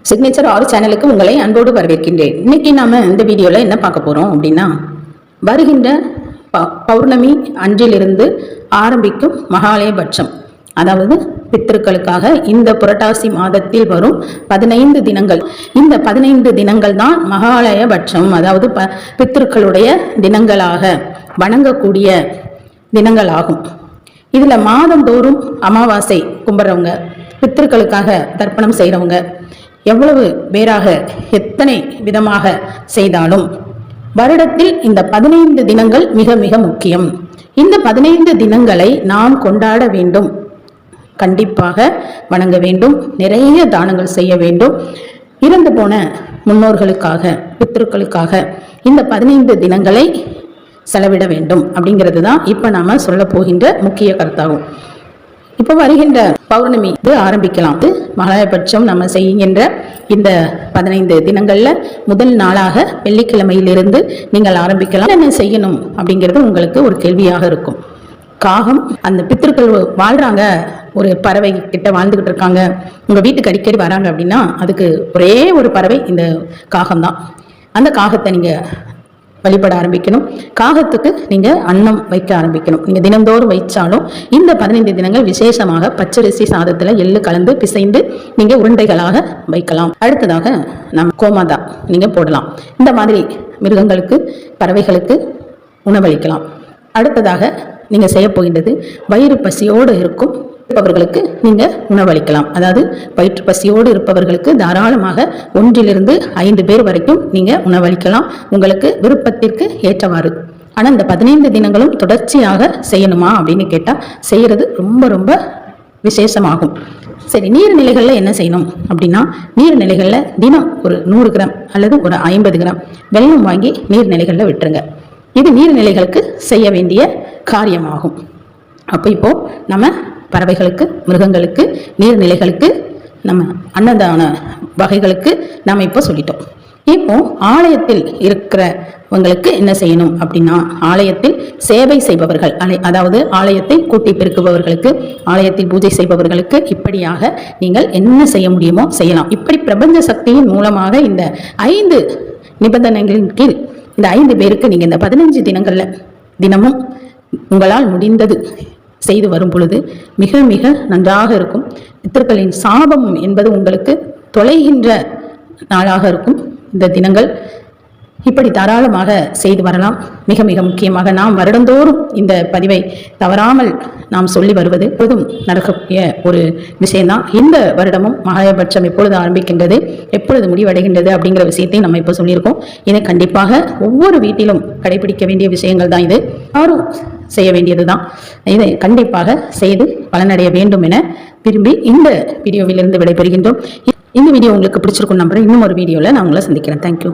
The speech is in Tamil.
சிக்னேச்சர் ஆறு சேனலுக்கு உங்களை அன்போடு வரவேற்கின்றேன். இன்னைக்கு நாம இந்த வீடியோல என்ன பார்க்க போறோம் அப்படின்னா, வருகின்ற பௌர்ணமி அன்றிலிருந்து ஆரம்பிக்கும் மகாலயபட்சம், அதாவது பித்திருக்களுக்காக இந்த புரட்டாசி மாதத்தில் வரும் 15 தினங்கள். இந்த 15 தினங்கள் தான் மகாலயபட்சம், அதாவது பித்திருக்களுடைய தினங்களாக வணங்கக்கூடிய தினங்களாகும். இதுல மாதந்தோறும் அமாவாசை கும்பிட்றவங்க, பித்திருக்களுக்காக தர்ப்பணம் செய்கிறவங்க எவ்வளவு பேராக எத்தனை விதமாக செய்தாலும் வருடத்தில் இந்த 15 தினங்கள் மிக மிக முக்கியம். இந்த 15 தினங்களை நாம் கொண்டாட வேண்டும், கண்டிப்பாக வணங்க வேண்டும், நிறைய தானங்கள் செய்ய வேண்டும். இறந்து போன முன்னோர்களுக்காக, பித்திருக்களுக்காக இந்த 15 தினங்களை செலவிட வேண்டும் அப்படிங்கிறது தான் இப்போ நாம சொல்ல போகின்ற முக்கிய கருத்தாகும். இப்போ வருகின்ற பௌர்ணமி ஆரம்பிக்கலாம். மகாலயபட்சம் நம்ம செய்கின்ற இந்த 15 தினங்கள்ல முதல் நாளாக வெள்ளிக்கிழமையிலிருந்து நீங்கள் ஆரம்பிக்கலாம். என்ன செய்யணும் அப்படிங்கிறது உங்களுக்கு ஒரு கேள்வியாக இருக்கும். காகம், அந்த பித்திருக்கள் வாழ்றாங்க, ஒரு பறவை கிட்ட வாழ்ந்துகிட்டு இருக்காங்க, உங்க வீட்டுக்கு அடிக்கடி வராங்க அப்படின்னா அதுக்கு ஒரே ஒரு பறவை இந்த காகம் தான். அந்த காகத்தை நீங்க வழிபட ஆரம்பிக்கணும். காகத்துக்கு நீங்க அன்னம் வைக்க ஆரம்பிக்கணும். நீங்க தினந்தோறும் வைச்சாலும் இந்த 15 தினங்கள் விசேஷமாக பச்சரிசி சாதத்துல எள்ளு கலந்து பிசைந்து நீங்க உருண்டைகளாக வைக்கலாம். அடுத்ததாக நம்ம கோமாதா நீங்க போடலாம். இந்த மாதிரி மிருகங்களுக்கு, பறவைகளுக்கு உணவளிக்கலாம். அடுத்ததாக நீங்க செய்ய போகின்றது, வயிறு பசியோடு இருப்பவர்களுக்கு நீங்க உணவளிக்கலாம். அதாவது வயிற்று பசியோடு இருப்பவர்களுக்கு தாராளமாக 1 to 5 பேர் வரைக்கும் நீங்க உணவளிக்கலாம், உங்களுக்கு விருப்பத்திற்கு ஏற்றவாறு. ஆனா இந்த 15 தினங்களும் தொடர்ச்சியாக செய்யணுமா அப்படின்னு கேட்டா செய்யறது ரொம்ப ரொம்ப விசேஷமாகும். சரி, நீர்நிலைகள்ல என்ன செய்யணும் அப்படின்னா, நீர்நிலைகள்ல தினம் ஒரு 100 கிராம் அல்லது ஒரு 50 கிராம் வெல்லம் வாங்கி நீர்நிலைகள்ல விட்டுருங்க. இது நீர்நிலைகளுக்கு செய்ய வேண்டிய காரியமாகும். அப்போ இப்போ நம்ம பறவைகளுக்கு, மிருகங்களுக்கு, நீர்நிலைகளுக்கு, நம்ம அன்னதான வகைகளுக்கு நம்ம இப்போ சொல்லிட்டோம். இப்போ ஆலயத்தில் இருக்கிறவங்களுக்கு என்ன செய்யணும் அப்படின்னா, ஆலயத்தில் சேவை செய்பவர்கள், அதாவது ஆலயத்தை கூட்டி பெருக்குபவர்களுக்கு, ஆலயத்தில் பூஜை செய்பவர்களுக்கு இப்படியாக நீங்கள் என்ன செய்ய முடியுமோ செய்யலாம். இப்படி பிரபஞ்ச சக்தியின் மூலமாக இந்த 5 நிபந்தனைகளின் கீழ் இந்த 5 பேருக்கு நீங்க இந்த 15 தினங்கள்ல தினமும் உங்களால் முடிந்தது செய்து வரும் பொழுது மிக மிக நன்றாக இருக்கும். பித்திருக்களின் சாபம் என்பது உங்களுக்கு தொலைகின்ற நாளாக இருக்கும். இந்த தினங்கள் இப்படி தாராளமாக செய்து வரலாம். மிக மிக முக்கியமாக நாம் வருடந்தோறும் இந்த பதிவை தவறாமல் நாம் சொல்லி வருவது எப்பொழுதும் நடக்கக்கூடிய ஒரு விஷயம்தான். இந்த வருடமும் மகாலயபட்சம் எப்பொழுது ஆரம்பிக்கின்றது, எப்பொழுது முடிவடைகின்றது அப்படிங்கிற விஷயத்தை நம்ம இப்போ சொல்லியிருக்கோம். இதை கண்டிப்பாக ஒவ்வொரு வீட்டிலும் கடைபிடிக்க வேண்டிய விஷயங்கள் தான். இது யாரும் செய்ய வேண்டியது தான். இதை கண்டிப்பாக செய்து பலனடைய வேண்டும் என விரும்பி இந்த வீடியோவிலிருந்து விடைபெறுகின்றோம். இந்த வீடியோ உங்களுக்கு பிடிச்சிருக்கும் நம்புறேன். இன்னும் ஒரு வீடியோவில் நான் உங்களை சந்திக்கிறேன். தேங்க்யூ.